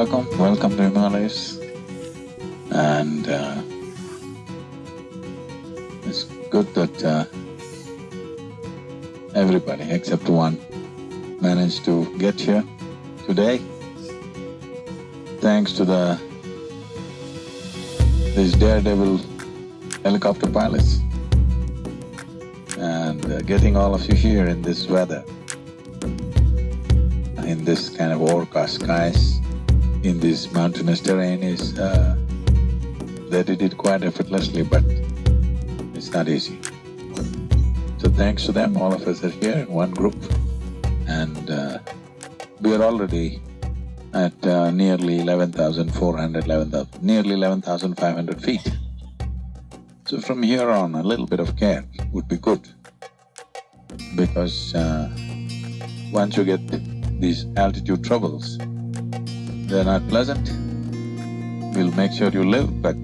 welcome to Himalayas. And it's good that everybody except one managed to get here today. Thanks to these daredevil helicopter pilots and getting all of you here in this weather, in this kind of overcast skies, in this mountainous terrain is… they did it quite effortlessly, but it's not easy. So thanks to them, all of us are here in one group, and we are already at nearly 11,400, nearly 11,500 feet. So from here on, a little bit of care would be good, because once you get these altitude troubles, they're not pleasant. We'll make sure you live, but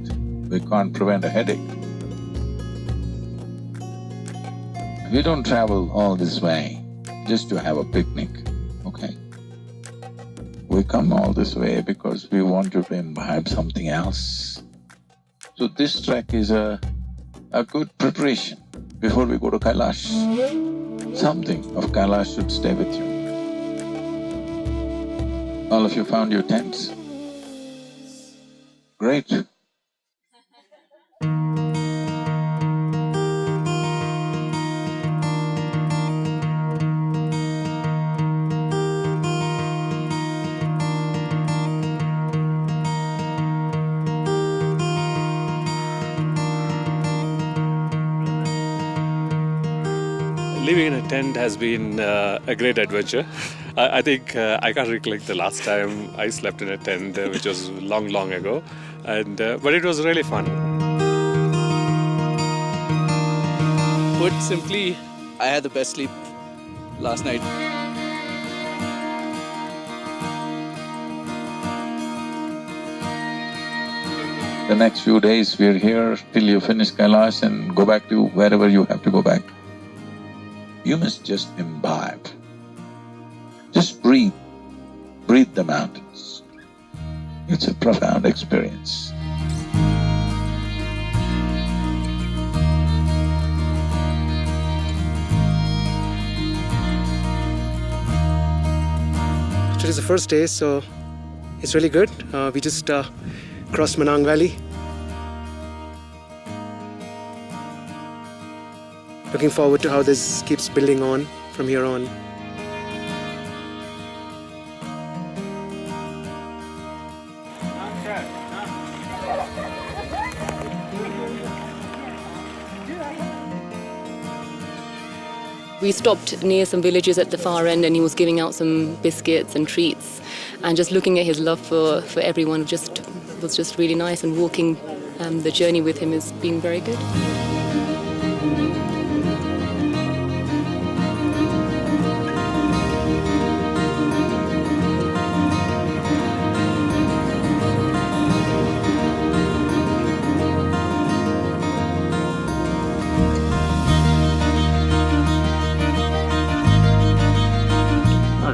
we can't prevent a headache. We don't travel all this way just to have a picnic, okay? We come all this way because we want to imbibe something else. So this trek is a good preparation before we go to Kailash. Something of Kailash should stay with you. All of you found your tents? Great. Living in a tent has been a great adventure. I think I can't recollect the last time I slept in a tent, which was long ago, but it was really fun. Put simply, I had the best sleep last night. The next few days we're here till you finish Kailash and go back to wherever you have to go back. You must just imbibe. Just breathe the mountains. It's a profound experience. Today's the first day, so it's really good. We just crossed Manang Valley. Looking forward to how this keeps building on from here on. We stopped near some villages at the far end and he was giving out some biscuits and treats, and just looking at his love for everyone was just really nice, and walking the journey with him has been very good.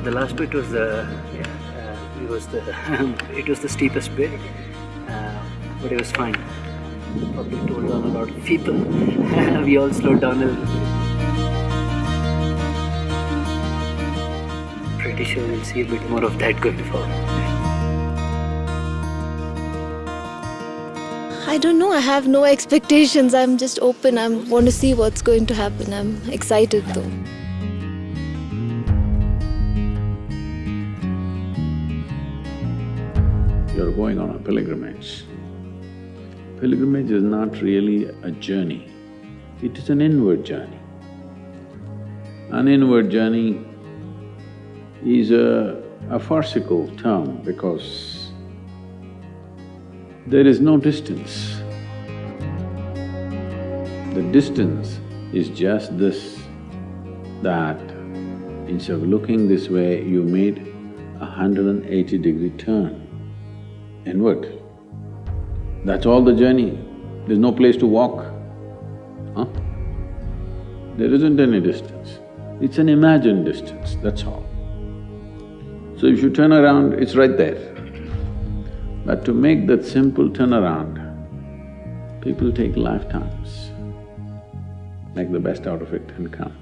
The last bit was it was the steepest bit, but it was fine. Probably told on a lot of people. We all slowed down a little bit. Pretty sure we'll see a bit more of that going forward. I don't know, I have no expectations. I'm just open. I want to see what's going to happen. I'm excited though. You're going on a pilgrimage. Pilgrimage is not really a journey, it is an inward journey. An inward journey is a farcical term because there is no distance. The distance is just this, that instead of looking this way, you made a 180-degree turn inward. That's all the journey. There's no place to walk, huh? There isn't any distance. It's an imagined distance, that's all. So if you turn around, it's right there. But to make that simple turnaround, people take lifetimes. Make the best out of it and come.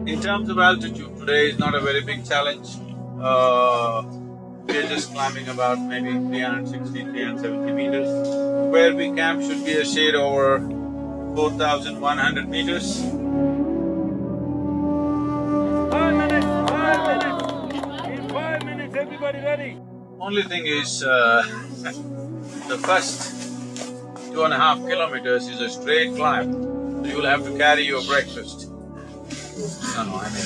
In terms of altitude, today is not a very big challenge. We are just climbing about maybe 360, 370 meters. Where we camp should be a shade over 4,100 meters. 5 minutes, 5 minutes! In 5 minutes, everybody ready? Only thing is, the first 2.5 kilometers is a straight climb, so you'll have to carry your breakfast. No, I mean…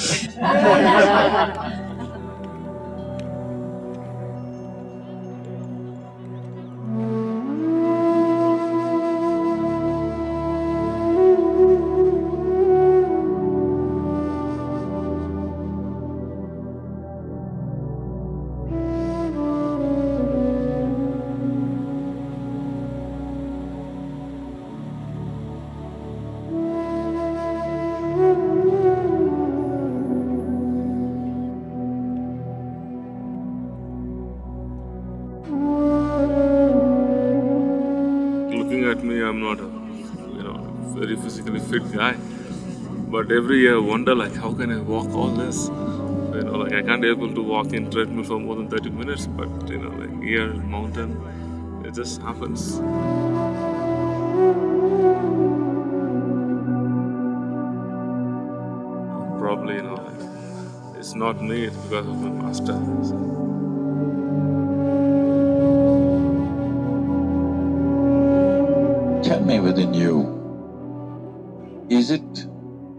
Looking at me, I'm not a, very physically fit guy. But every year I wonder like, how can I walk all this? Like I can't be able to walk in treadmill for more than 30 minutes, but like here, mountain, it just happens. Probably, like, it's not me, it's because of my master. Tell me within you, is it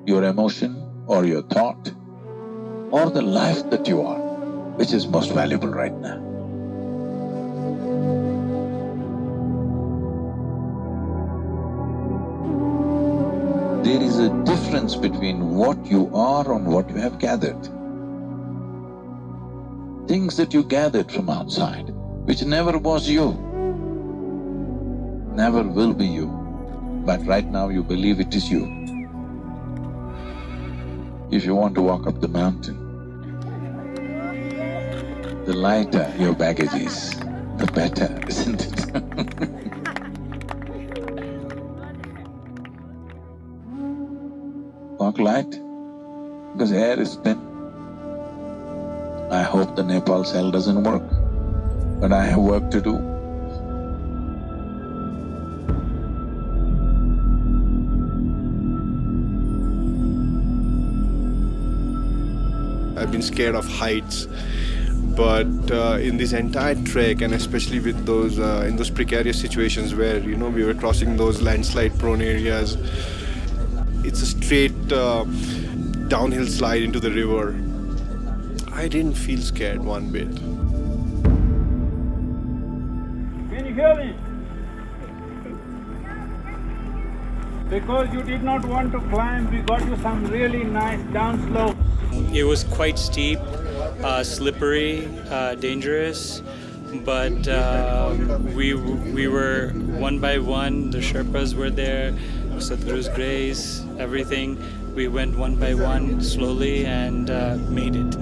your emotion or your thought or the life that you are, which is most valuable right now? There is a difference between what you are and what you have gathered. Things that you gathered from outside, which never was you, never will be you, but right now you believe it is you. If you want to walk up the mountain, the lighter your baggage is, the better, isn't it? Walk light, because air is thin. I hope the Nepal cell doesn't work, but I have work to do. I've been scared of heights, but in this entire trek, and especially with those in those precarious situations where we were crossing those landslide-prone areas, it's a straight downhill slide into the river. I didn't feel scared one bit. Can you hear me? Because you did not want to climb, we got you some really nice down slopes. It was quite steep, slippery, dangerous, but we were one by one. The Sherpas were there, Sadhguru's grace, everything. We went one by one, slowly, and made it.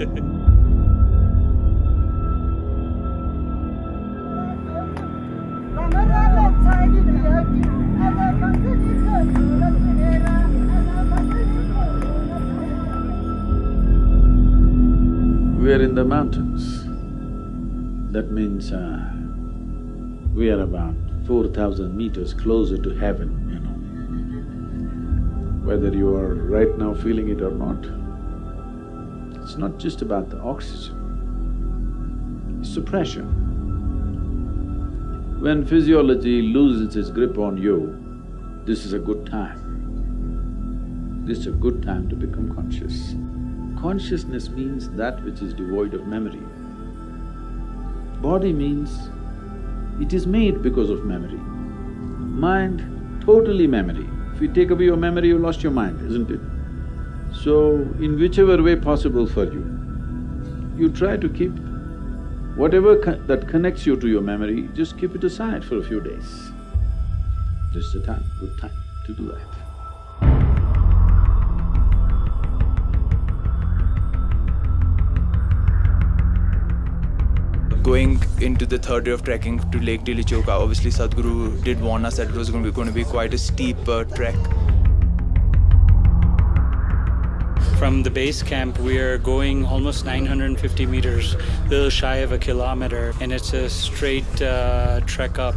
We are in the mountains. That means we are about 4,000 meters closer to heaven, Whether you are right now feeling it or not, it's not just about the oxygen, it's the pressure. When physiology loses its grip on you, this is a good time. This is a good time to become conscious. Consciousness means that which is devoid of memory. Body means It is made because of memory. Mind, totally memory. If you take away your memory, you lost your mind, isn't it? So, in whichever way possible for you, you try to keep whatever that connects you to your memory, just keep it aside for a few days. This is the time, good time to do that. Going into the third day of trekking to Lake Tilichoka, obviously Sadhguru did warn us that it was going to be quite a steep trek. From the base camp, we are going almost 950 meters, a little shy of a kilometer, and it's a straight trek up.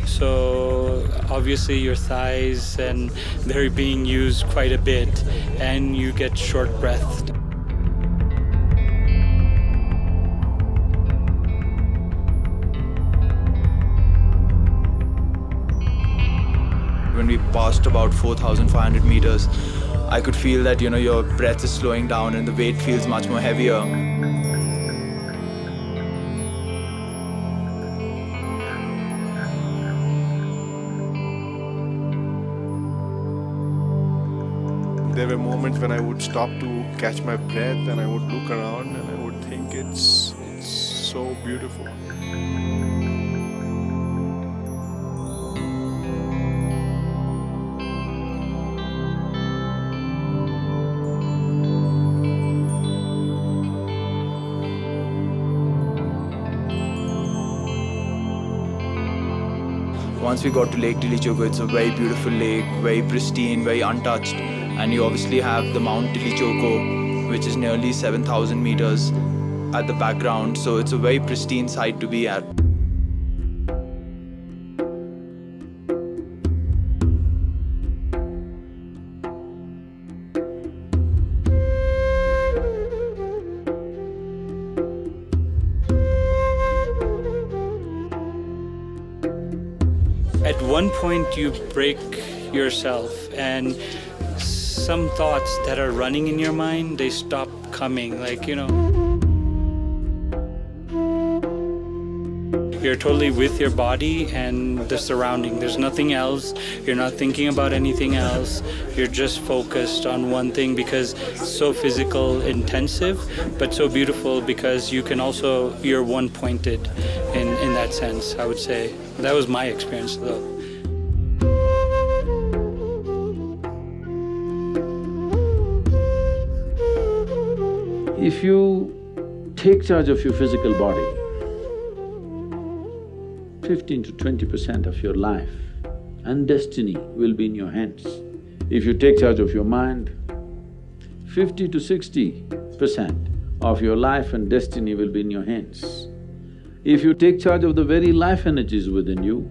So obviously your thighs and they're being used quite a bit, and you get short-breathed. When we passed about 4,500 meters, I could feel that, your breath is slowing down and the weight feels much more heavier. There were moments when I would stop to catch my breath and I would look around and I would think it's so beautiful. Once we got to Lake Tilichoka, it's a very beautiful lake, very pristine, very untouched. And you obviously have the Mount Tilichoko, which is nearly 7,000 meters at the background. So it's a very pristine site to be at. At one point you break yourself, and some thoughts that are running in your mind, they stop coming, you're totally with your body and the surrounding. There's nothing else. You're not thinking about anything else. You're just focused on one thing, because it's so physical intensive, but so beautiful because you're one-pointed in that sense, I would say. That was my experience though. If you take charge of your physical body, 15 to 20% of your life and destiny will be in your hands. If you take charge of your mind, 50 to 60% of your life and destiny will be in your hands. If you take charge of the very life energies within you,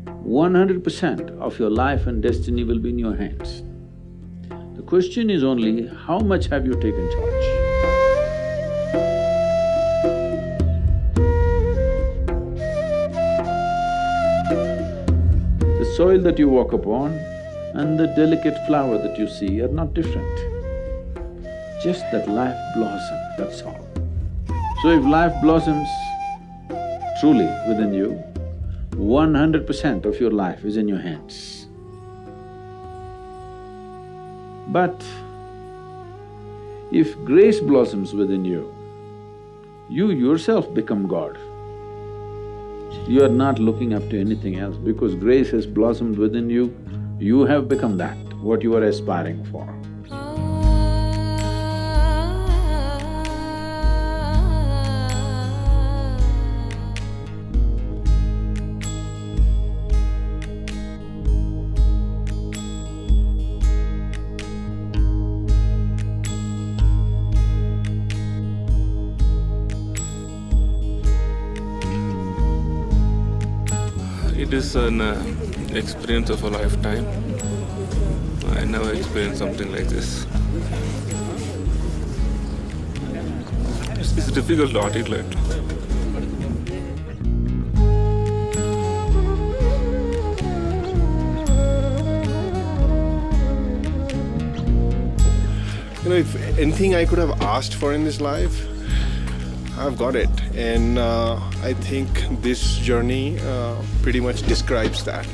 100% of your life and destiny will be in your hands. The question is only, how much have you taken charge? The soil that you walk upon and the delicate flower that you see are not different. Just that life blossom, that's all. So if life blossoms truly within you, 100% of your life is in your hands. But if grace blossoms within you, you yourself become God. You are not looking up to anything else because grace has blossomed within you, you have become that, what you are aspiring for. It is an experience of a lifetime. I never experienced something like this. It's difficult to articulate. If anything I could have asked for in this life, I've got it. And I think this journey pretty much describes that.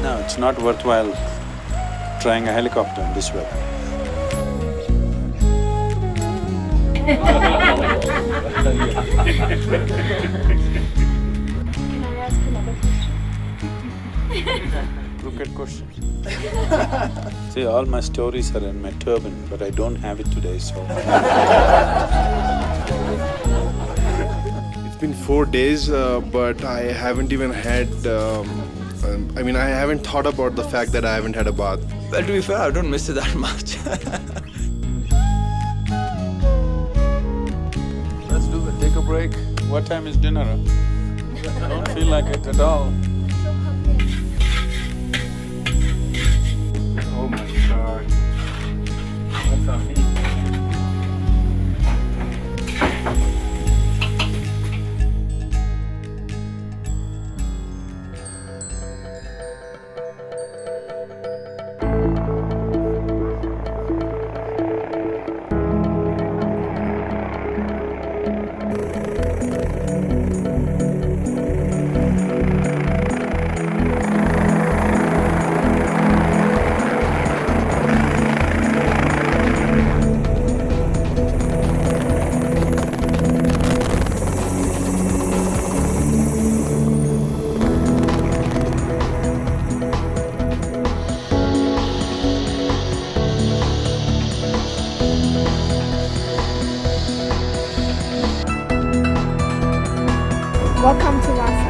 No, it's not worthwhile trying a helicopter in this weather. Can I ask another question? Crooked question. See, all my stories are in my turban, but I don't have it today, so… It's been 4 days, but I haven't even had… I haven't thought about the fact that I haven't had a bath. Well, to be fair, I don't miss it that much. Let's do it, take a break. What time is dinner? I don't feel like it at all. Oh my God. What's on me? Welcome to Lhasa.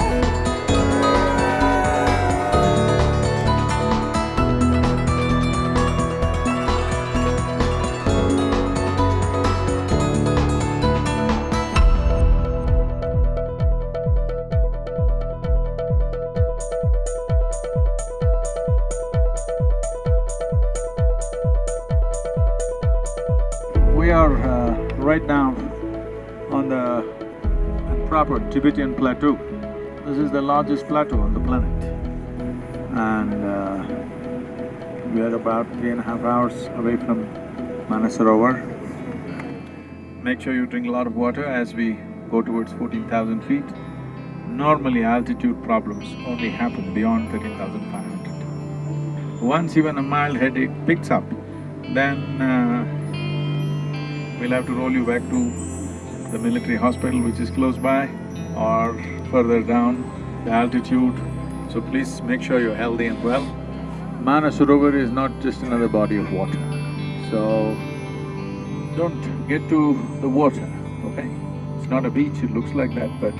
We are right now on the proper Tibetan plateau. This is the largest plateau on the planet. And we are about 3.5 hours away from Manasarovar. Make sure you drink a lot of water as we go towards 14,000 feet. Normally altitude problems only happen beyond 13,500. Once even a mild headache picks up, then we'll have to roll you back to the military hospital which is close by or further down the altitude. So please make sure you're healthy and well. Manasarovar is not just another body of water, so don't get to the water, okay? It's not a beach, it looks like that, but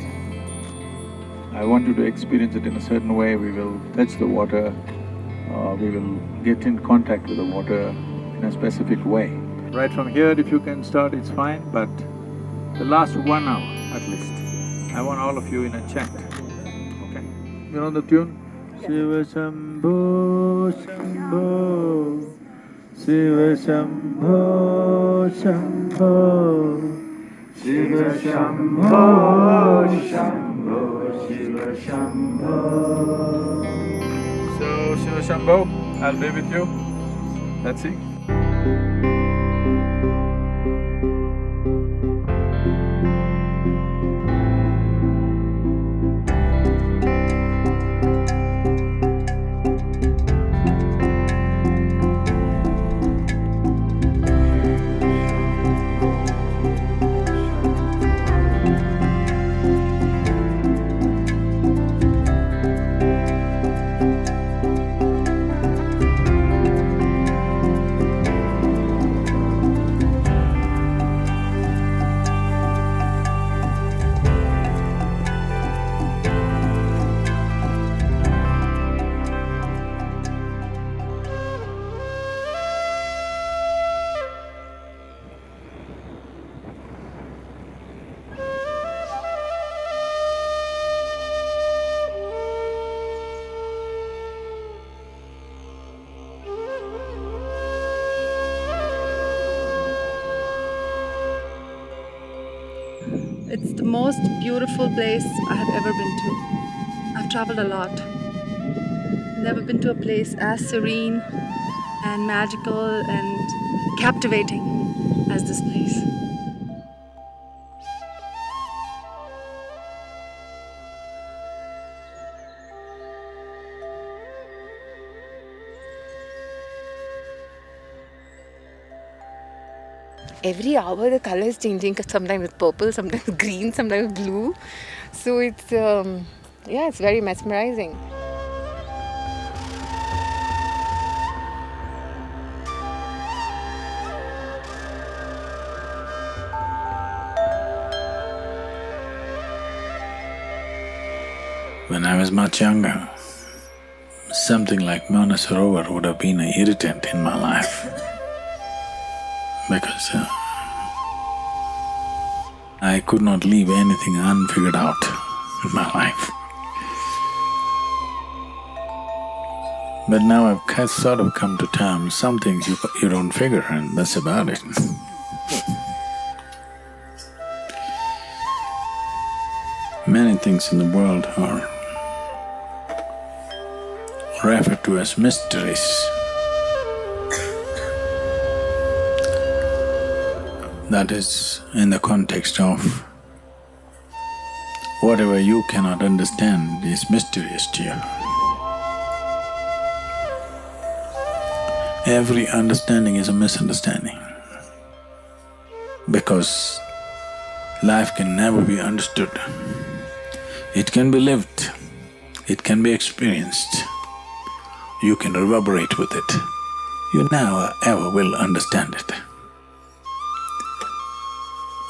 I want you to experience it in a certain way. We will touch the water, we will get in contact with the water in a specific way. Right from here, if you can start, it's fine, but the last 1 hour at least, I want all of you in a chant, okay? You know the tune? Shiva Shambho Shambho, Shiva Shambho Shambho, Shiva Shambho Shambho, Shiva Shambho. So Shiva Shambho, I'll be with you. Let's see. It's the most beautiful place I have ever been to. I've traveled a lot. Never been to a place as serene and magical and captivating as this place. Every hour the color is changing. Sometimes it's purple, sometimes green, sometimes blue. So it's it's very mesmerizing. When I was much younger, something like Manasarovar would have been an irritant in my life because I could not leave anything unfigured out in my life. But now I've sort of come to terms, some things you don't figure and that's about it. Many things in the world are referred to as mysteries. That is in the context of whatever you cannot understand is mysterious to you. Every understanding is a misunderstanding because life can never be understood. It can be lived, it can be experienced. You can reverberate with it. You never ever will understand it.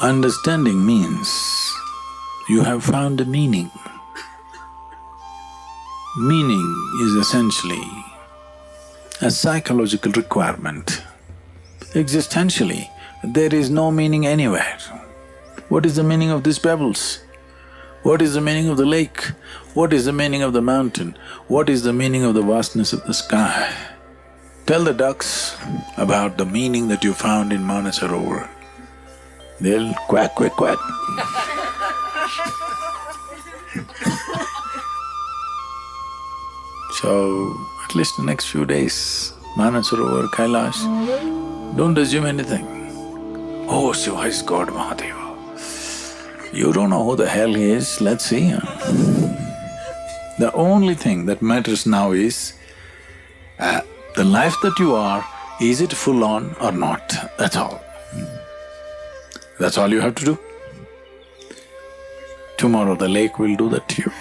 Understanding means you have found a meaning. Meaning is essentially a psychological requirement. Existentially, there is no meaning anywhere. What is the meaning of these pebbles? What is the meaning of the lake? What is the meaning of the mountain? What is the meaning of the vastness of the sky? Tell the ducks about the meaning that you found in Manasarovar. They'll quack, quack, quack. So, at least the next few days, Manasarovar, Kailash, don't assume anything. Oh, Shiva is God, Mahadeva. You don't know who the hell he is, let's see. The only thing that matters now is, the life that you are, is it full on or not? That's all. That's all you have to do. Tomorrow the lake will do that to you.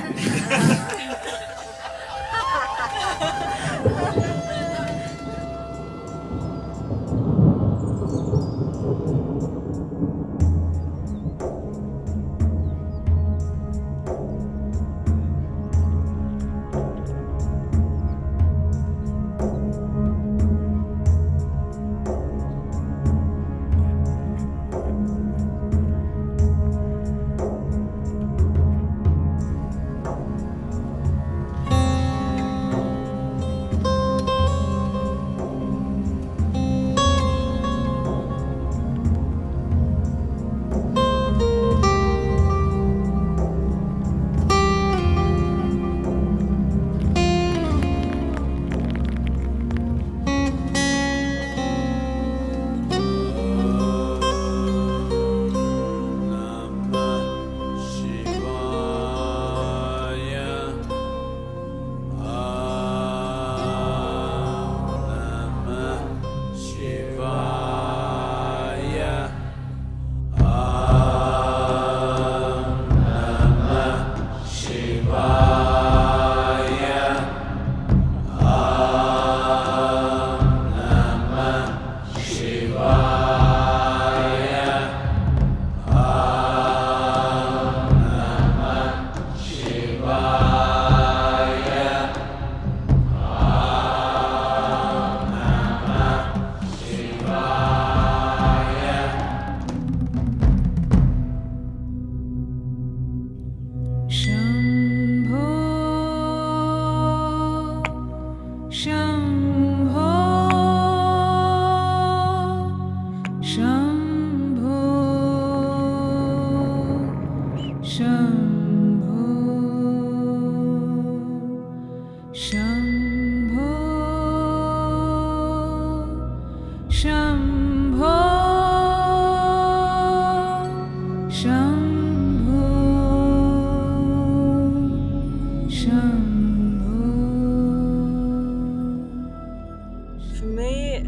For me,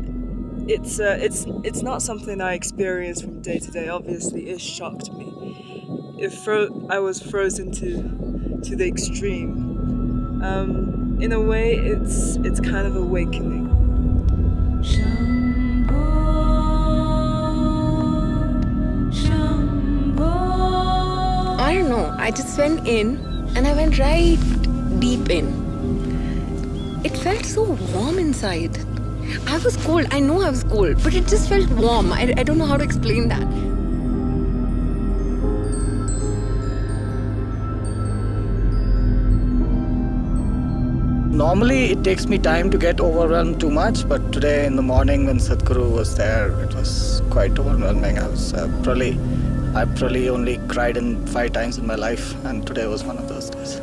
it's not something I experience from day to day. Obviously, it shocked me. I was frozen to the extreme. In a way, it's kind of awakening. I don't know, I just went in and I went right deep in. It felt so warm inside. I was cold, I know I was cold, but it just felt warm. I don't know how to explain that. Normally it takes me time to get overwhelmed too much, but today in the morning when Sadhguru was there, it was quite overwhelming. I probably only cried 5 times in my life, and today was one of those days.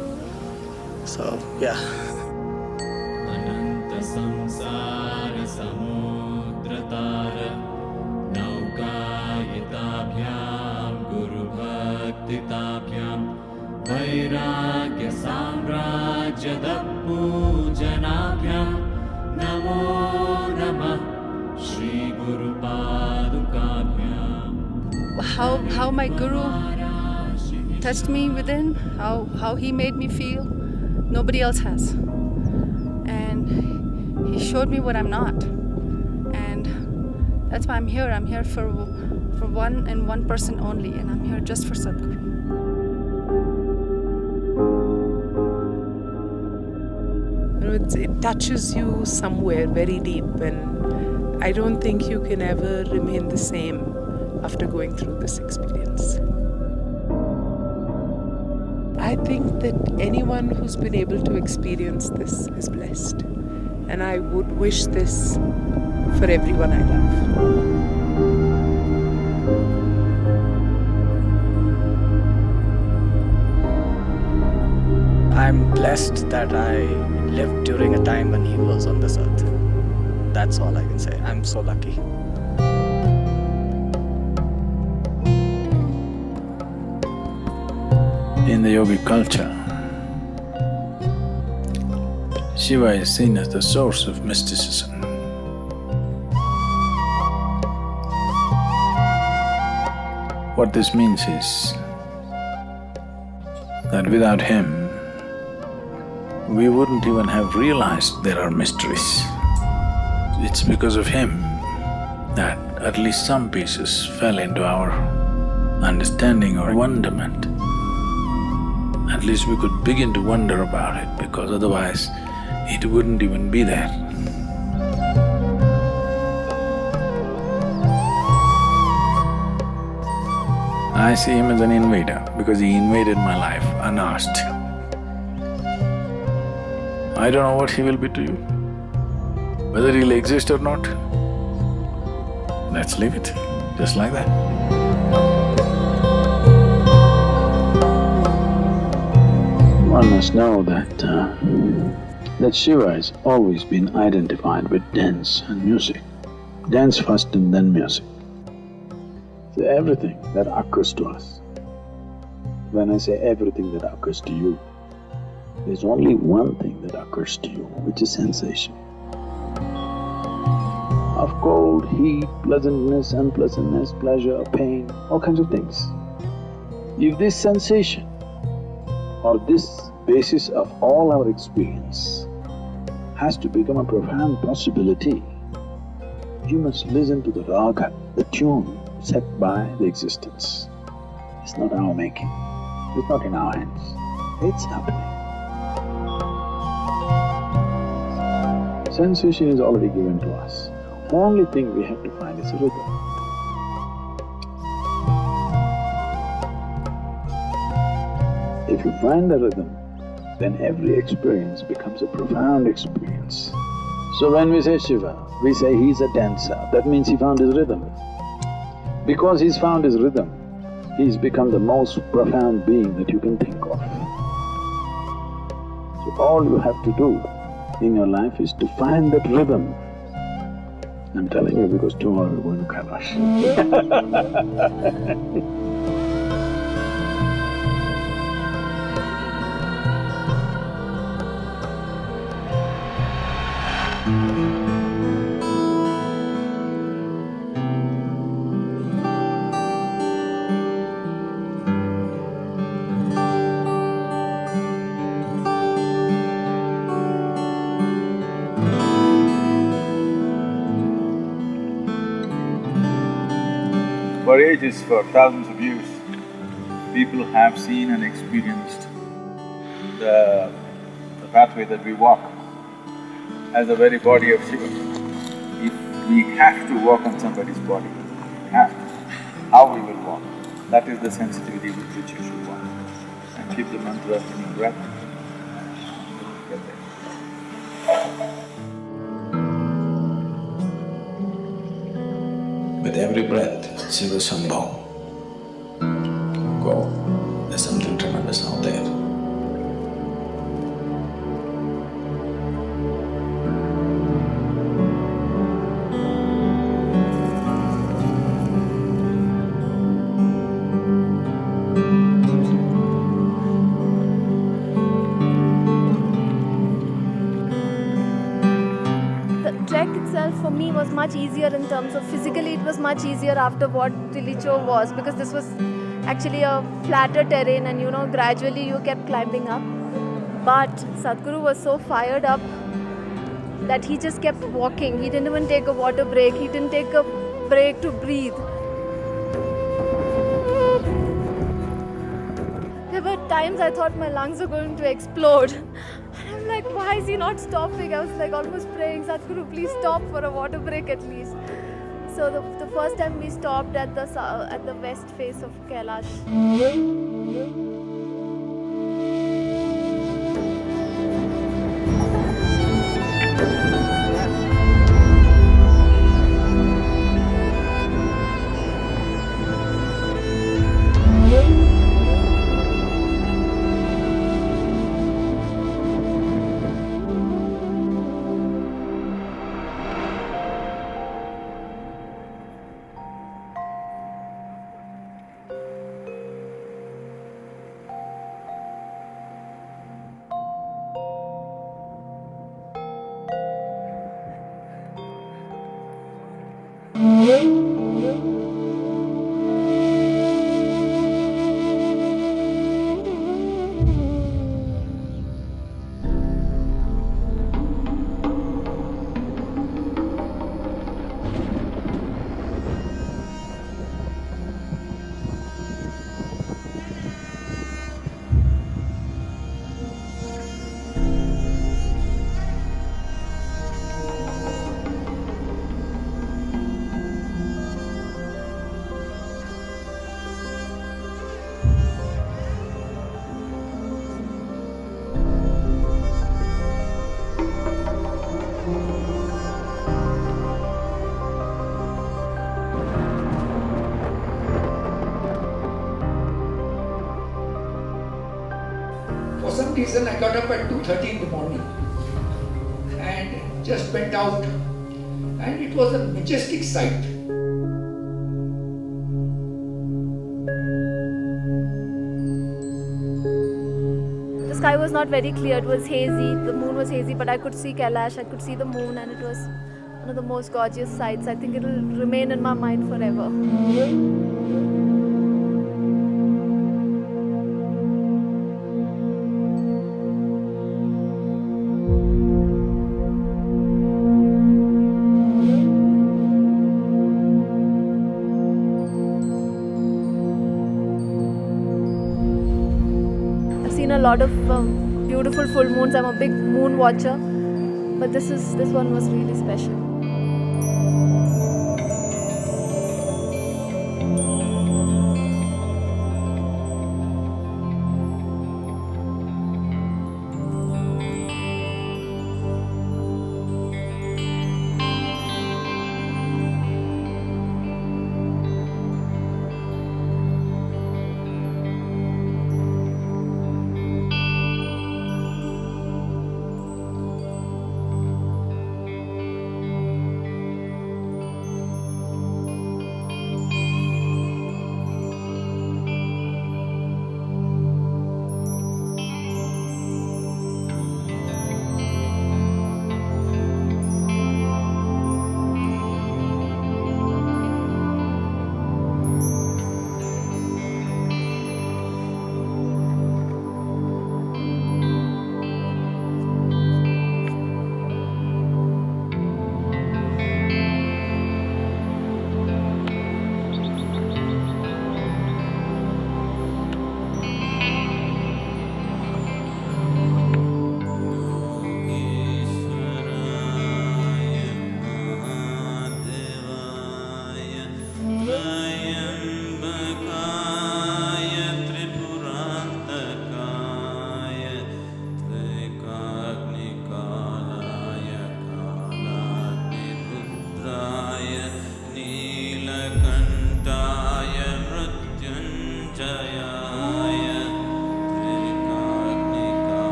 So, yeah. वैराग्य साम्राज्यद पूजनाभ्यां नमो नमः श्री गुरु पादुकाभ्यां. How my guru touched me within, how he made me feel, nobody else has. And he showed me what I'm not. And that's why I'm here. I'm here for one and one person only, and I'm here just for Sadhguru. It touches you somewhere very deep, and I don't think you can ever remain the same after going through this experience. I think that anyone who's been able to experience this is blessed, and I would wish this for everyone I love. I'm blessed that I lived during a time when he was on this earth. That's all I can say. I'm so lucky. In the yogic culture, Shiva is seen as the source of mysticism. What this means is that without him, we wouldn't even have realized there are mysteries. It's because of him that at least some pieces fell into our understanding or wonderment. At least we could begin to wonder about it, because otherwise it wouldn't even be there. I see him as an invader because he invaded my life unasked. I don't know what he will be to you. Whether he'll exist or not, let's leave it, just like that. One must know that Shiva has always been identified with dance and music. Dance first and then music. So everything that occurs to us, when I say everything that occurs to you, there's only one thing that occurs to you, which is sensation. Of cold, heat, pleasantness, unpleasantness, pleasure, pain, all kinds of things. If this sensation or this basis of all our experience has to become a profound possibility, you must listen to the raga, the tune set by the existence. It's not our making, it's not in our hands, it's happening. Sensation is already given to us. Only thing we have to find is a rhythm. If you find the rhythm, then every experience becomes a profound experience. So when we say Shiva, we say he's a dancer, that means he found his rhythm. Because he's found his rhythm, he's become the most profound being that you can think of. So all you have to do in your life is to find that rhythm. I'm telling you because tomorrow we're going to Kailash. For ages, for thousands of years, people have seen and experienced the pathway that we walk as the very body of Shiva. If we have to walk on somebody's body, we have to. How we will walk, that is the sensitivity with which you should walk. And keep the mantra in your breath. Get there. With every breath, Shiva Sambhav. Go. There's something tremendous out there. The trek itself for me was much easier in terms of physically, it was much easier after what Tilicho was, because this was actually a flatter terrain and gradually you kept climbing up. But Sadhguru was so fired up that he just kept walking. He didn't even take a water break, he didn't take a break to breathe. There were times I thought my lungs are going to explode. And I'm like, why is he not stopping? I was like almost praying, Sadhguru, please stop for a water break at least. So the first time we stopped at the west face of Kailash. For some reason, I got up at 2:30 in the morning and just went out, and it was a majestic sight. The sky was not very clear, it was hazy, the moon was hazy, but I could see Kailash, I could see the moon, and it was one of the most gorgeous sights. I think it will remain in my mind forever. A lot of beautiful full moons. I'm a big moon watcher, but this one was really special.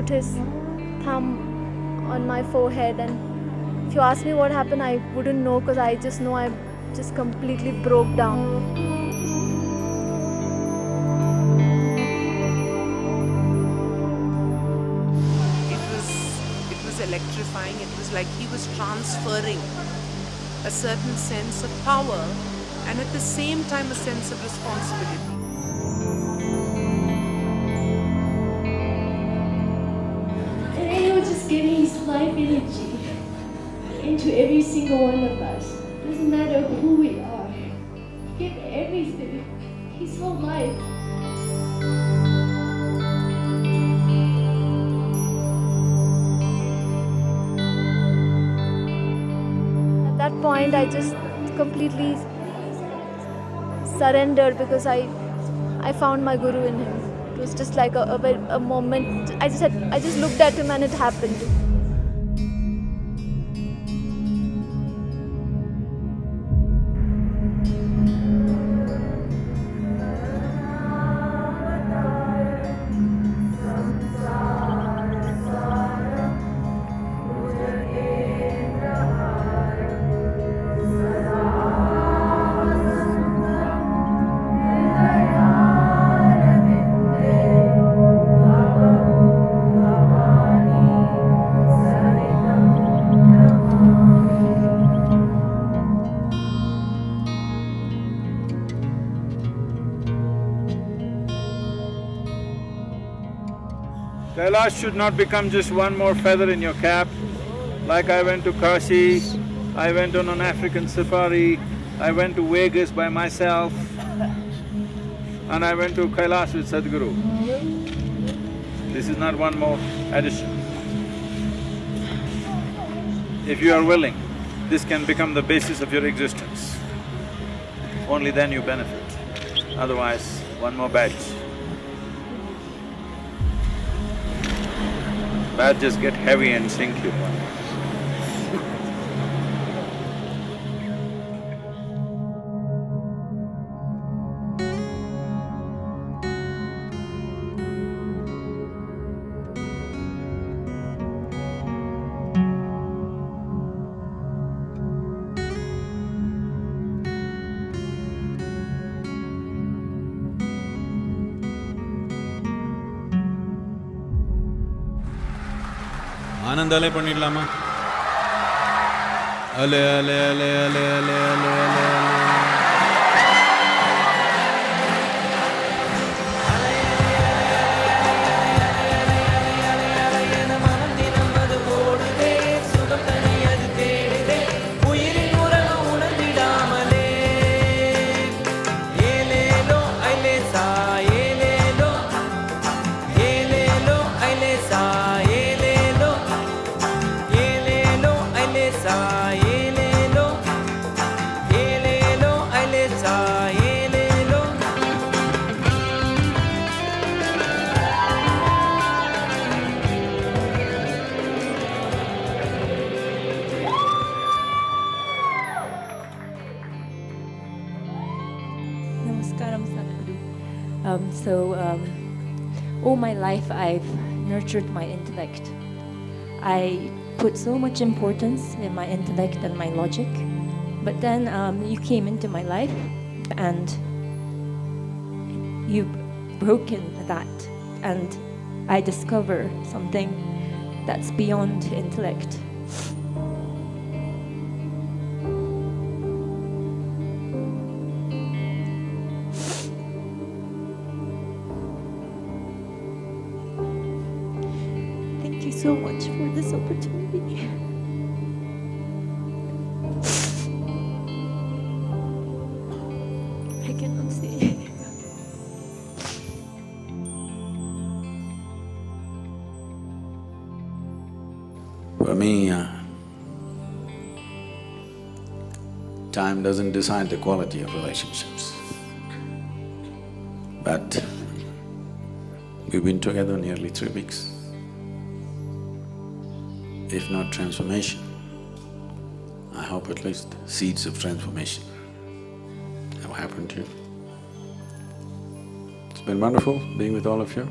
put his thumb on my forehead, and if you ask me what happened, I wouldn't know, because I just know I just completely broke down. It was electrifying. It was like he was transferring a certain sense of power and at the same time a sense of responsibility. And he was just giving his life energy into every single one of us. Doesn't matter who we are. He gave everything, his whole life. At that point, I just completely surrendered, because I found my Guru in him. It was just like a moment. I just looked at him and it happened. Kailash should not become just one more feather in your cap. Like I went to Kashi, I went on an African safari, I went to Vegas by myself, and I went to Kailash with Sadhguru. This is not one more addition. If you are willing, this can become the basis of your existence. Only then you benefit. Otherwise, one more badge. Badges get heavy and sink you. ஆனந்தாலே பண்ணிடலாமா? அலே அலே அலே அலே அலே அலே அலே அலே Namaskaram, Sadhguru. All my life I've nurtured my intellect. I put so much importance in my intellect and my logic, but then you came into my life and you've broken that, and I discover something that's beyond intellect. Thank you so much for this opportunity. I cannot say. For me, time doesn't decide the quality of relationships. But we've been together nearly 3 weeks. If not transformation, I hope at least seeds of transformation have happened to you. It's been wonderful being with all of you.